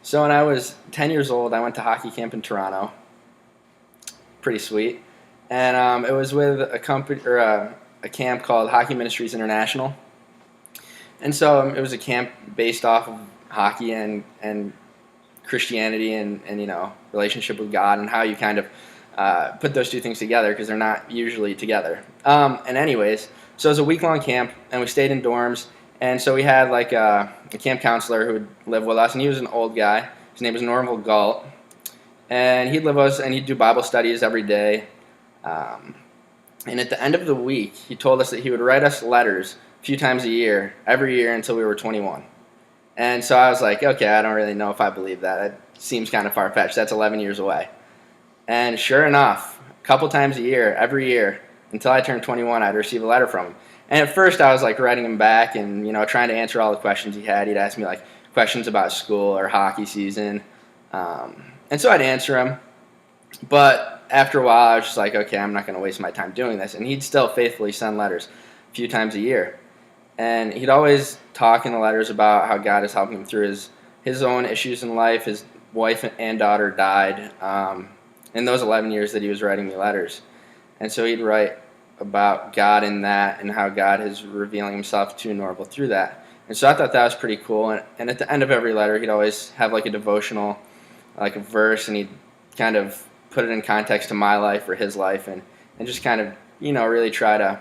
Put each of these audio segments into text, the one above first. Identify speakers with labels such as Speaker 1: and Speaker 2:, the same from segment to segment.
Speaker 1: So when I was 10 years old, I went to hockey camp in Toronto. Pretty sweet. And it was with a company or a camp called Hockey Ministries International. And so it was a camp based off of hockey and Christianity and relationship with God and how you kind of put those two things together because they're not usually together. And anyways, so it was a week-long camp, and we stayed in dorms. And so we had like a camp counselor who would live with us, and he was an old guy. His name was Norval Galt, and he'd live with us, and he'd do Bible studies every day. And at the end of the week, he told us that he would write us letters a few times a year, every year until we were 21. And so I was like, okay, I don't really know if I believe that. That seems kind of far-fetched. That's 11 years away. And sure enough, a couple times a year, every year, until I turned 21, I'd receive a letter from him. And at first I was like writing him back and, trying to answer all the questions he had. He'd ask me like questions about school or hockey season. And so I'd answer him. But after a while, I was just like, okay, I'm not going to waste my time doing this. And he'd still faithfully send letters a few times a year. And he'd always talk in the letters about how God is helping him through his own issues in life. His wife and daughter died in those 11 years that he was writing me letters. And so he'd write about God in that and how God is revealing himself to Norval through that. And so I thought that was pretty cool. And at the end of every letter, he'd always have like a devotional, like a verse, and he'd kind of put it in context to my life or his life and just kind of, really try to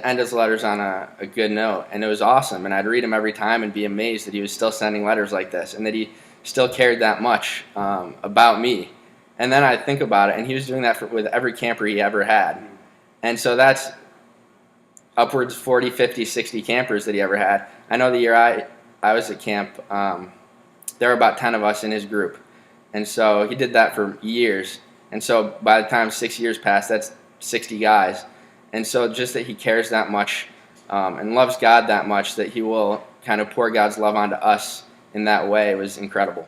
Speaker 1: end his letters on a good note. And it was awesome. And I'd read him every time and be amazed that he was still sending letters like this and that he still cared that much about me. And then I think about it, and he was doing that with every camper he ever had. And so that's upwards 40, 50, 60 campers that he ever had. I know the year I was at camp, there were about 10 of us in his group. And so he did that for years. And so by the time 6 years passed, that's 60 guys. And so just that he cares that much and loves God that much that he will kind of pour God's love onto us in that way was incredible.